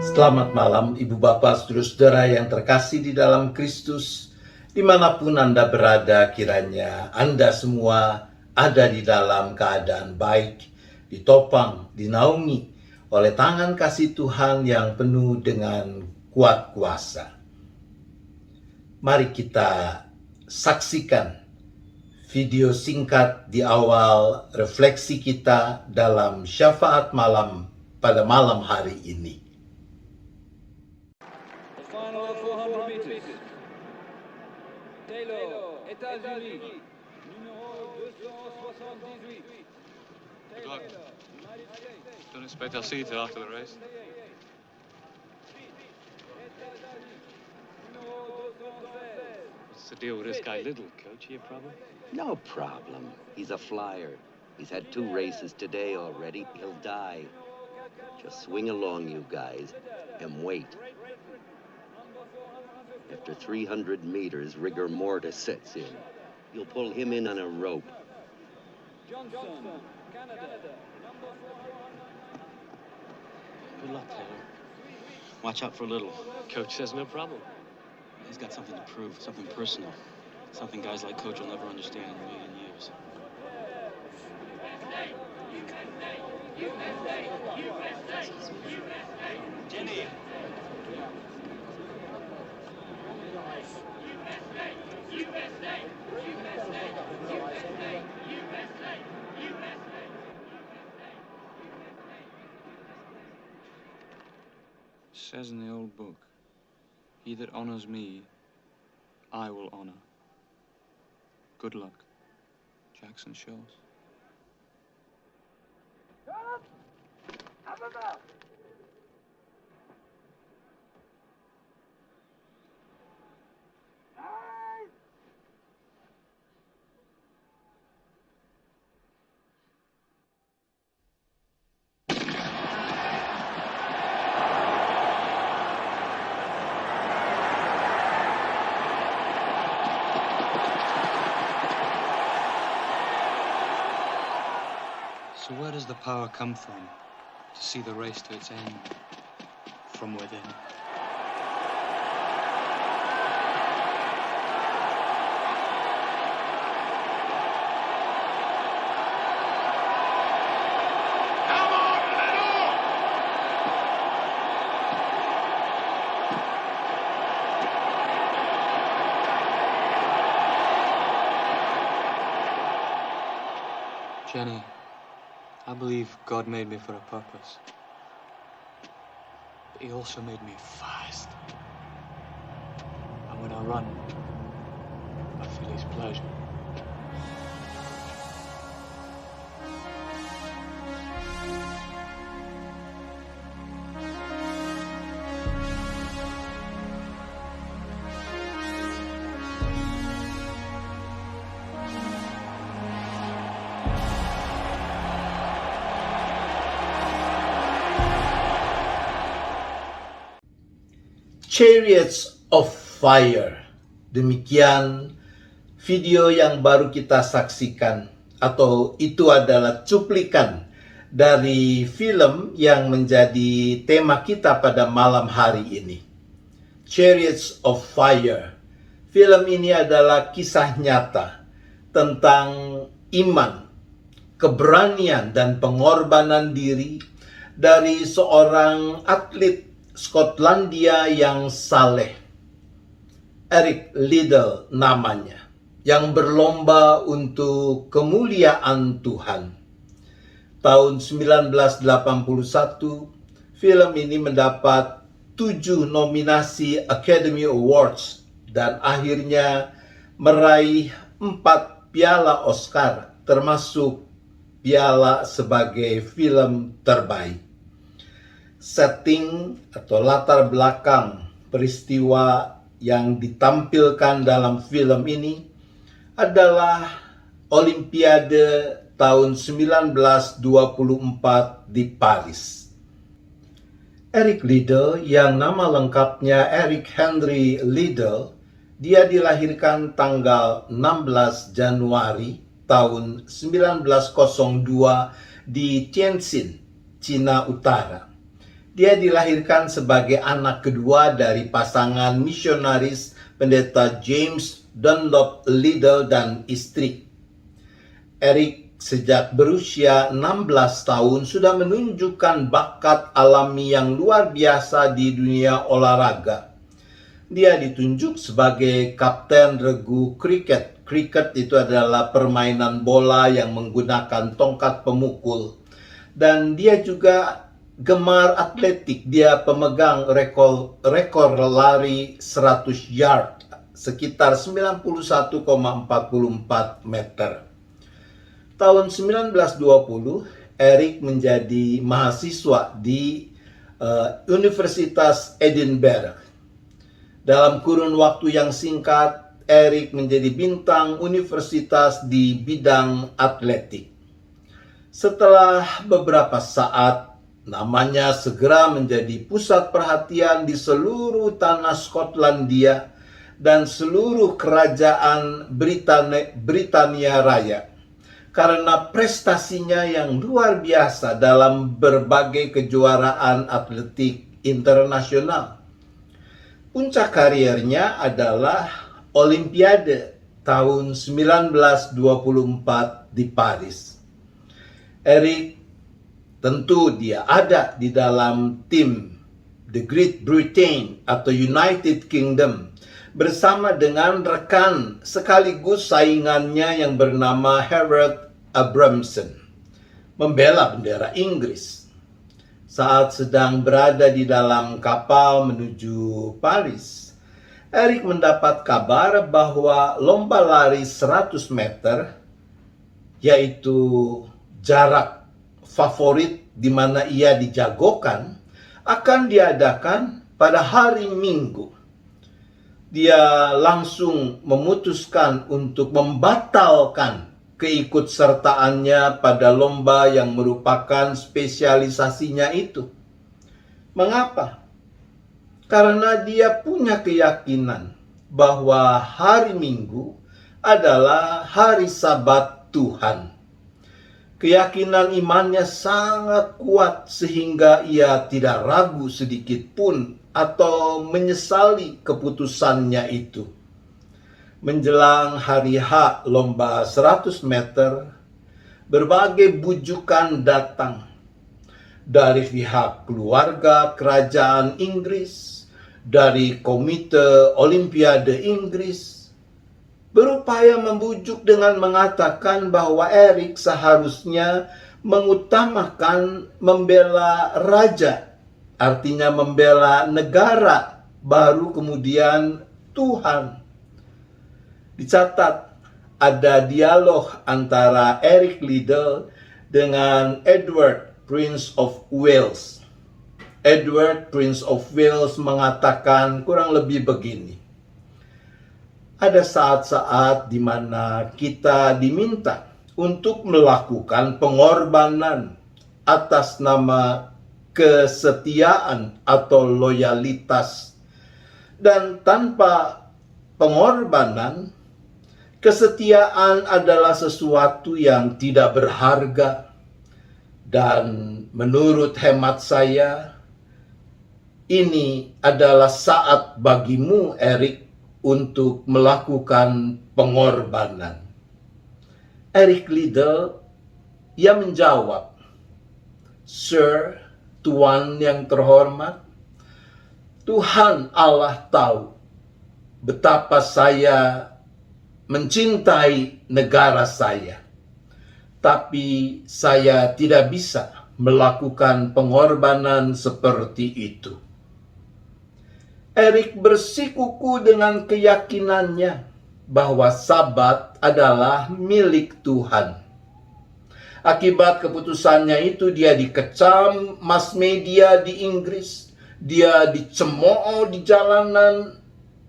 Selamat malam Ibu Bapak, Saudara-saudara yang terkasih di dalam Kristus. Dimanapun Anda berada, kiranya Anda semua ada di dalam keadaan baik, ditopang, dinaungi oleh tangan kasih Tuhan yang penuh dengan kuat kuasa. Mari kita saksikan video singkat di awal refleksi kita dalam syafaat malam pada malam hari ini. The final 400 meters. Taylor, États-Unis, numéro 278. Good luck. United States. Don't expect I'll see you till after the race. What's the deal with this guy Little, Coach? He a problem? No problem. He's a flyer. He's had 2 races today already. He'll die. Just swing along, you guys, and wait. After 300 meters, rigor mortis sets in. You'll pull him in on a rope. Johnson, Canada, number 400. Good luck, Taylor. Watch out for Little. Coach says no problem. He's got something to prove, something personal. Something guys like Coach will never understand in a million years. Jenny. It says in the old book, he that honors me, I will honor. Good luck, Jackson Shores. So where does the power come from to see the race to its end? From within. Jenny, I believe God made me for a purpose. But he also made me fast. And when I run, I feel his pleasure. Chariots of Fire. Demikian video yang baru kita saksikan, atau itu adalah cuplikan dari film yang menjadi tema kita pada malam hari ini. Chariots of Fire. Film ini adalah kisah nyata tentang iman, keberanian dan pengorbanan diri dari seorang atlet Skotlandia yang saleh, Eric Liddell namanya, yang berlomba untuk kemuliaan Tuhan. Tahun 1981, film ini mendapat 7 nominasi Academy Awards dan akhirnya meraih 4 piala Oscar, termasuk piala sebagai film terbaik. Setting atau latar belakang peristiwa yang ditampilkan dalam film ini adalah Olimpiade tahun 1924 di Paris. Eric Liddell, yang nama lengkapnya Eric Henry Liddell, dia dilahirkan tanggal 16 Januari tahun 1902 di Tianjin, Cina Utara. Dia dilahirkan sebagai anak kedua dari pasangan misionaris pendeta James Dunlop Liddell dan istri. Eric sejak berusia 16 tahun sudah menunjukkan bakat alami yang luar biasa di dunia olahraga. Dia ditunjuk sebagai kapten regu kriket. Kriket itu adalah permainan bola yang menggunakan tongkat pemukul. Dan dia juga gemar atletik. Dia pemegang rekor lari 100 yard, sekitar 91,44 meter. Tahun 1920, Eric menjadi mahasiswa di Universitas Edinburgh. Dalam kurun waktu yang singkat, Eric menjadi bintang universitas di bidang atletik. Setelah beberapa saat, namanya segera menjadi pusat perhatian di seluruh tanah Skotlandia dan seluruh kerajaan Britania Raya karena prestasinya yang luar biasa dalam berbagai kejuaraan atletik internasional. Puncak karirnya adalah Olimpiade tahun 1924 di Paris. Eric tentu dia ada di dalam tim The Great Britain atau United Kingdom bersama dengan rekan sekaligus saingannya yang bernama Harold Abramson membela bendera Inggris. Saat sedang berada di dalam kapal menuju Paris, Eric mendapat kabar bahwa lomba lari 100 meter, yaitu jarak favorit di mana ia dijagokan, akan diadakan pada hari Minggu. Dia langsung memutuskan untuk membatalkan keikutsertaannya pada lomba yang merupakan spesialisasinya itu. Mengapa? Karena dia punya keyakinan bahwa hari Minggu adalah hari Sabat Tuhan. Keyakinan imannya sangat kuat sehingga ia tidak ragu sedikit pun atau menyesali keputusannya itu. Menjelang hari H lomba 100 meter, berbagai bujukan datang dari pihak keluarga kerajaan Inggris, dari Komite Olimpiade Inggris, berupaya membujuk dengan mengatakan bahwa Eric seharusnya mengutamakan membela raja, artinya membela negara, baru kemudian Tuhan. Dicatat ada dialog antara Eric Liddell dengan Edward, Prince of Wales. Edward, Prince of Wales mengatakan kurang lebih begini. Ada saat-saat di mana kita diminta untuk melakukan pengorbanan atas nama kesetiaan atau loyalitas. Dan tanpa pengorbanan, kesetiaan adalah sesuatu yang tidak berharga. Dan menurut hemat saya, ini adalah saat bagimu, Eric, untuk melakukan pengorbanan. Eric Liddell, ia menjawab, Sir, Tuan yang terhormat, Tuhan Allah tahu betapa saya mencintai negara saya. Tapi saya tidak bisa melakukan pengorbanan seperti itu. Eric bersikuku dengan keyakinannya bahwa Sabat adalah milik Tuhan. Akibat keputusannya itu dia dikecam mass media di Inggris, dia dicemooh di jalanan,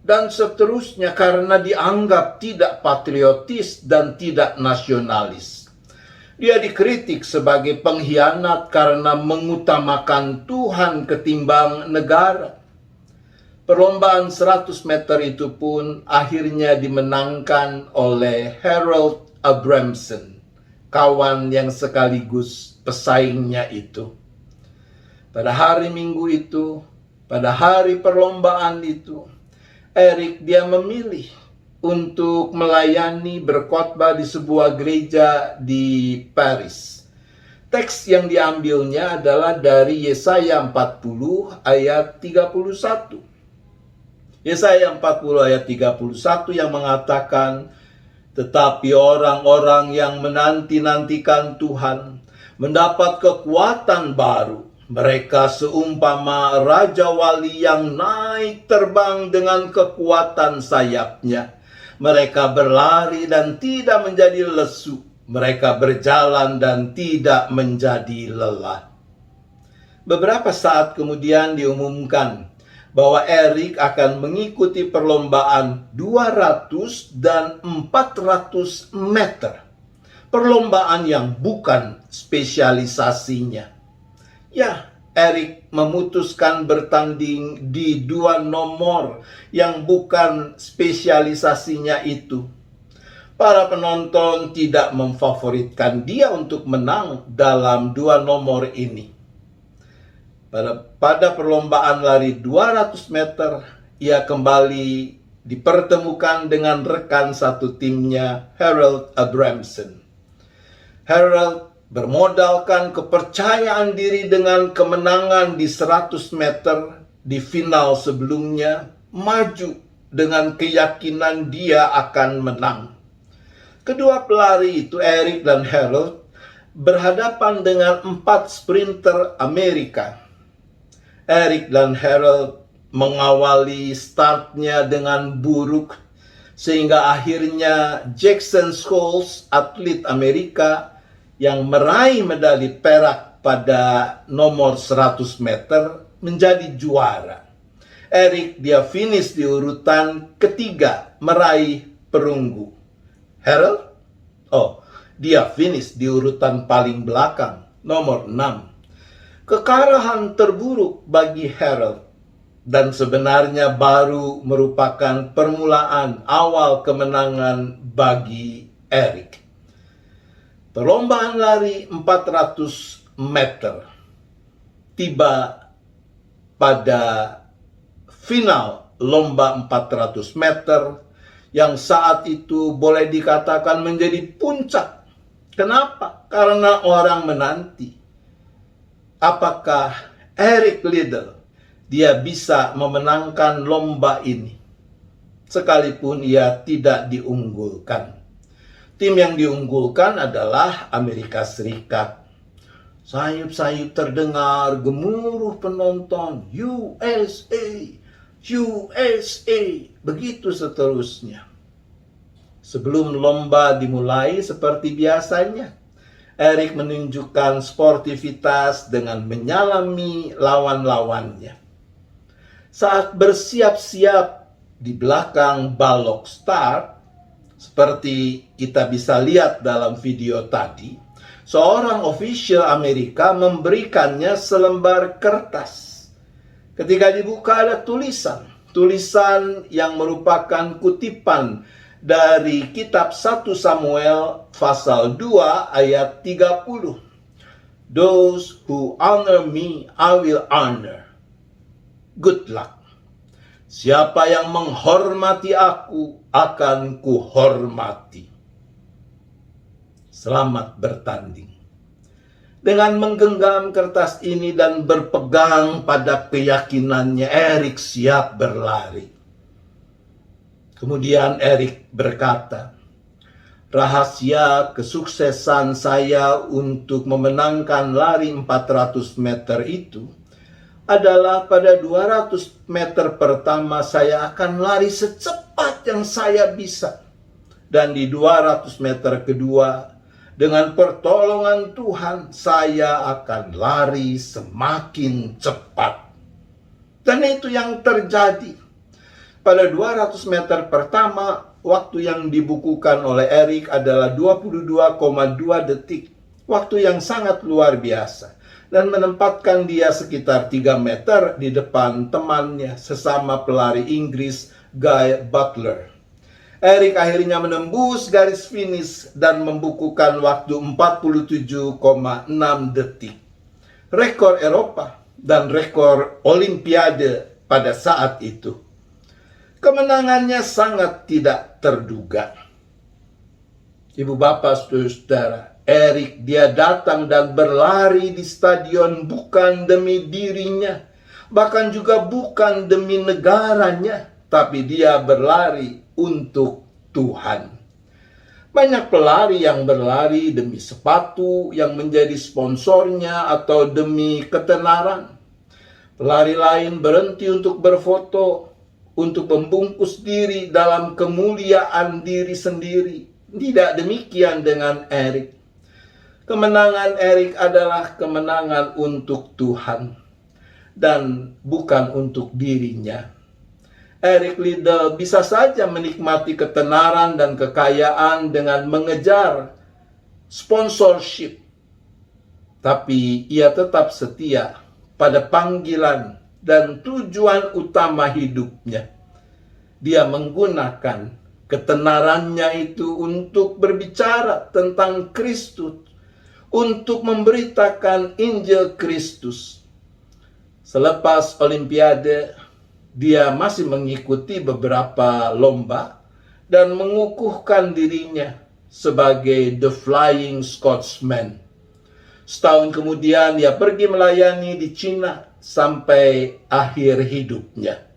dan seterusnya karena dianggap tidak patriotis dan tidak nasionalis. Dia dikritik sebagai pengkhianat karena mengutamakan Tuhan ketimbang negara. Perlombaan 100 meter itu pun akhirnya dimenangkan oleh Harold Abramson, kawan yang sekaligus pesaingnya itu. Pada hari Minggu itu, pada hari perlombaan itu, Eric dia memilih untuk melayani berkhotbah di sebuah gereja di Paris. Teks yang diambilnya adalah dari Yesaya 40 ayat 31. Yesaya 40 ayat 31 yang mengatakan, tetapi orang-orang yang menanti-nantikan Tuhan mendapat kekuatan baru. Mereka seumpama Raja Wali yang naik terbang dengan kekuatan sayapnya. Mereka berlari dan tidak menjadi lesu. Mereka berjalan dan tidak menjadi lelah. Beberapa saat kemudian diumumkan bahwa Eric akan mengikuti perlombaan 200 dan 400 meter. Perlombaan yang bukan spesialisasinya. Ya, Eric memutuskan bertanding di 2 nomor yang bukan spesialisasinya itu. Para penonton tidak memfavoritkan dia untuk menang dalam 2 nomor ini. Pada perlombaan lari 200 meter, ia kembali dipertemukan dengan rekan satu timnya, Harold Abramson. Harold bermodalkan kepercayaan diri dengan kemenangan di 100 meter di final sebelumnya, maju dengan keyakinan dia akan menang. Kedua pelari itu, Eric dan Harold, berhadapan dengan 4 sprinter Amerika. Eric dan Harold mengawali startnya dengan buruk, sehingga akhirnya Jackson Scholes, atlet Amerika, yang meraih medali perak pada nomor 100 meter menjadi juara. Eric dia finish di urutan ketiga meraih perunggu. Harold? Dia finish di urutan paling belakang, nomor 6. Kekalahan terburuk bagi Harold dan sebenarnya baru merupakan permulaan awal kemenangan bagi Eric. Perlombaan lari 400 meter tiba pada final lomba 400 meter yang saat itu boleh dikatakan menjadi puncak. Kenapa? Karena orang menanti. Apakah Eric Liddell dia bisa memenangkan lomba ini? Sekalipun ia tidak diunggulkan. Tim yang diunggulkan adalah Amerika Serikat. Sayup-sayup terdengar gemuruh penonton, USA, USA, begitu seterusnya. Sebelum lomba dimulai seperti biasanya, Eric menunjukkan sportivitas dengan menyalami lawan-lawannya. Saat bersiap-siap di belakang balok start, seperti kita bisa lihat dalam video tadi, seorang official Amerika memberikannya selembar kertas. Ketika dibuka ada tulisan yang merupakan kutipan dari kitab 1 Samuel pasal 2 ayat 30. Those who honor me, I will honor. Good luck. Siapa yang menghormati aku, akan kuhormati. Selamat bertanding. Dengan menggenggam kertas ini dan berpegang pada keyakinannya, Eric siap berlari. Kemudian Eric berkata, rahasia kesuksesan saya untuk memenangkan lari 400 meter itu adalah pada 200 meter pertama saya akan lari secepat yang saya bisa. Dan di 200 meter kedua, dengan pertolongan Tuhan, saya akan lari semakin cepat. Dan itu yang terjadi. Pada 200 meter pertama, waktu yang dibukukan oleh Eric adalah 22,2 detik. Waktu yang sangat luar biasa. Dan menempatkan dia sekitar 3 meter di depan temannya sesama pelari Inggris Guy Butler. Eric akhirnya menembus garis finish dan membukukan waktu 47,6 detik. Rekor Eropa dan rekor Olimpiade pada saat itu. Kemenangannya sangat tidak terduga. Ibu bapak saudara, Erik dia datang dan berlari di stadion bukan demi dirinya, bahkan juga bukan demi negaranya, tapi dia berlari untuk Tuhan. Banyak pelari yang berlari demi sepatu yang menjadi sponsornya atau demi ketenaran. Pelari lain berhenti untuk berfoto, untuk membungkus diri dalam kemuliaan diri sendiri. Tidak demikian dengan Erik. Kemenangan Erik adalah kemenangan untuk Tuhan dan bukan untuk dirinya. Erik Liddell bisa saja menikmati ketenaran dan kekayaan dengan mengejar sponsorship, tapi ia tetap setia pada panggilan dan tujuan utama hidupnya. Dia menggunakan ketenarannya itu untuk berbicara tentang Kristus, untuk memberitakan Injil Kristus. Selepas Olimpiade, dia masih mengikuti beberapa lomba dan mengukuhkan dirinya sebagai The Flying Scotsman. Setahun kemudian dia pergi melayani di Cina sampai akhir hidupnya.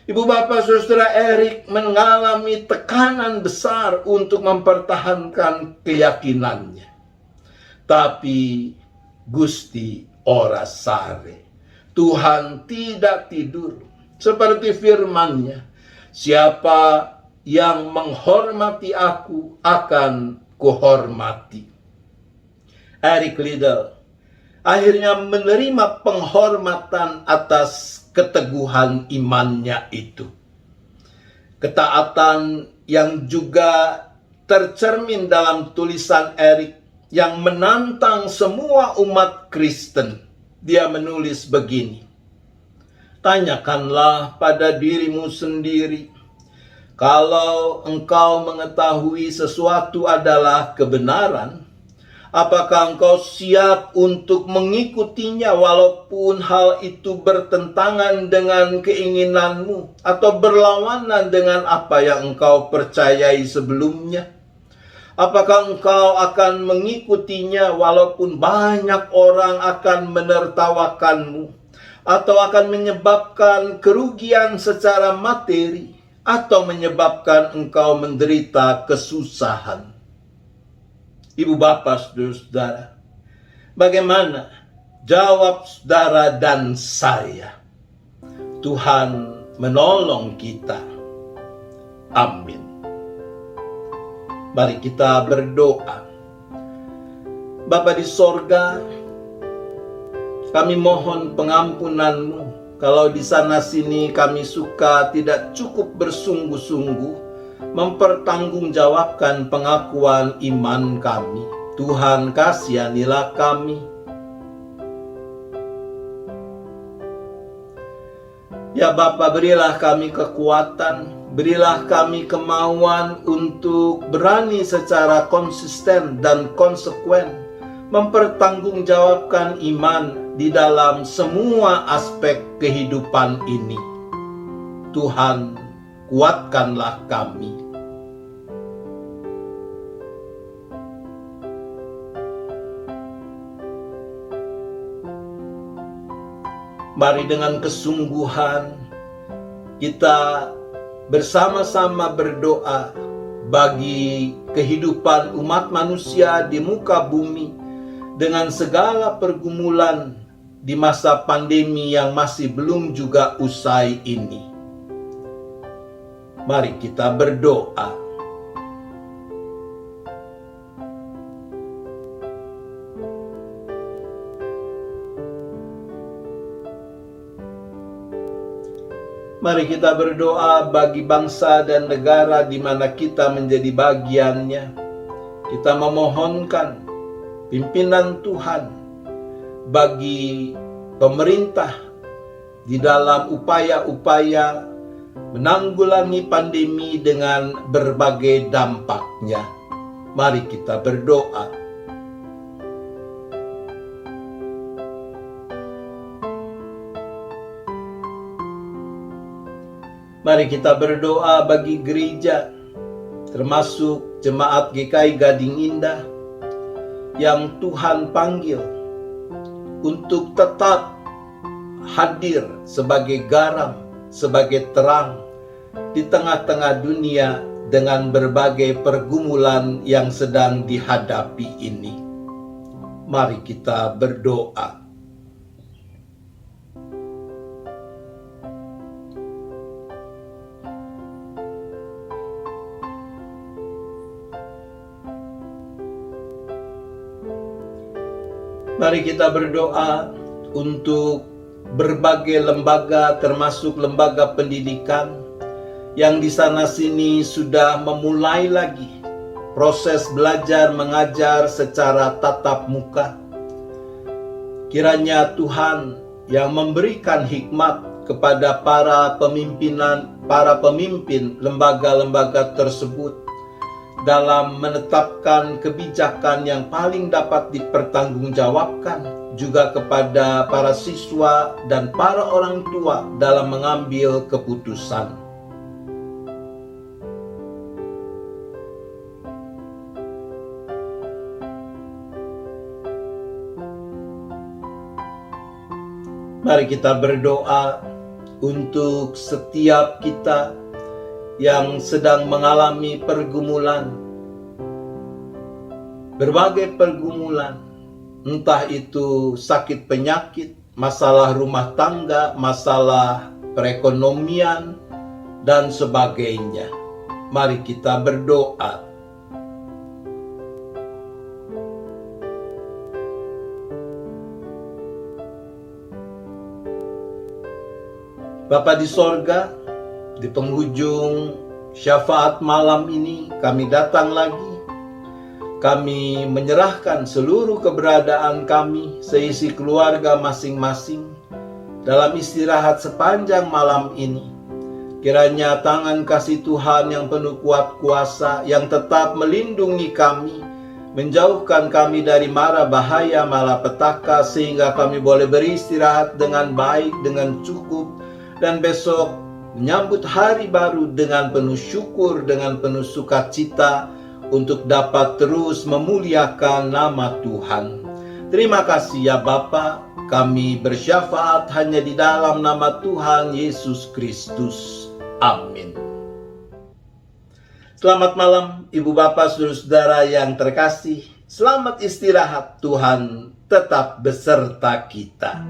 Ibu bapak saudara, Erik mengalami tekanan besar untuk mempertahankan keyakinannya. Tapi Gusti ora sare. Tuhan tidak tidur. Seperti firman-Nya, siapa yang menghormati aku akan kuhormati. Erik Liddell akhirnya menerima penghormatan atas keteguhan imannya itu. Ketaatan yang juga tercermin dalam tulisan Erik yang menantang semua umat Kristen. Dia menulis begini, tanyakanlah pada dirimu sendiri, kalau engkau mengetahui sesuatu adalah kebenaran, apakah engkau siap untuk mengikutinya walaupun hal itu bertentangan dengan keinginanmu atau berlawanan dengan apa yang engkau percayai sebelumnya? Apakah engkau akan mengikutinya walaupun banyak orang akan menertawakanmu, atau akan menyebabkan kerugian secara materi, atau menyebabkan engkau menderita kesusahan? Ibu bapak saudara, bagaimana jawab saudara dan saya? Tuhan menolong kita. Amin. Mari kita berdoa. Bapa di sorga, kami mohon pengampunan-Mu kalau di sana sini kami suka tidak cukup bersungguh-sungguh mempertanggungjawabkan pengakuan iman kami. Tuhan, kasihanilah kami. Ya Bapa, berilah kami kekuatan, berilah kami kemauan untuk berani secara konsisten dan konsekuen mempertanggungjawabkan iman di dalam semua aspek kehidupan ini. Tuhan, kuatkanlah kami. Mari dengan kesungguhan kita bersama-sama berdoa bagi kehidupan umat manusia di muka bumi dengan segala pergumulan di masa pandemi yang masih belum juga usai ini. Mari kita berdoa. Mari kita berdoa bagi bangsa dan negara di mana kita menjadi bagiannya. Kita memohonkan pimpinan Tuhan bagi pemerintah di dalam upaya-upaya menanggulangi pandemi dengan berbagai dampaknya. Mari kita berdoa. Mari kita berdoa bagi gereja, termasuk jemaat GKI Gading Indah, yang Tuhan panggil untuk tetap hadir sebagai garam, sebagai terang di tengah-tengah dunia dengan berbagai pergumulan yang sedang dihadapi ini. Mari kita berdoa. Mari kita berdoa untuk berbagai lembaga, termasuk lembaga pendidikan, yang di sana sini sudah memulai lagi proses belajar mengajar secara tatap muka. Kiranya Tuhan yang memberikan hikmat kepada para pemimpin lembaga-lembaga tersebut dalam menetapkan kebijakan yang paling dapat dipertanggungjawabkan, juga kepada para siswa dan para orang tua dalam mengambil keputusan. Mari kita berdoa untuk setiap kita yang sedang mengalami pergumulan, berbagai pergumulan, entah itu sakit penyakit, masalah rumah tangga, masalah perekonomian, dan sebagainya. Mari kita berdoa. Bapa di sorga, di penghujung syafaat malam ini kami datang lagi. Kami menyerahkan seluruh keberadaan kami, seisi keluarga masing-masing, dalam istirahat sepanjang malam ini. Kiranya tangan kasih Tuhan yang penuh kuat kuasa, yang tetap melindungi kami, menjauhkan kami dari mara bahaya malapetaka, sehingga kami boleh beristirahat dengan baik, dengan cukup, dan besok menyambut hari baru dengan penuh syukur, dengan penuh sukacita, untuk dapat terus memuliakan nama Tuhan. Terima kasih ya Bapa, kami bersyafaat hanya di dalam nama Tuhan Yesus Kristus. Amin. Selamat malam Ibu Bapak Saudara-saudara yang terkasih. Selamat istirahat, Tuhan tetap beserta kita.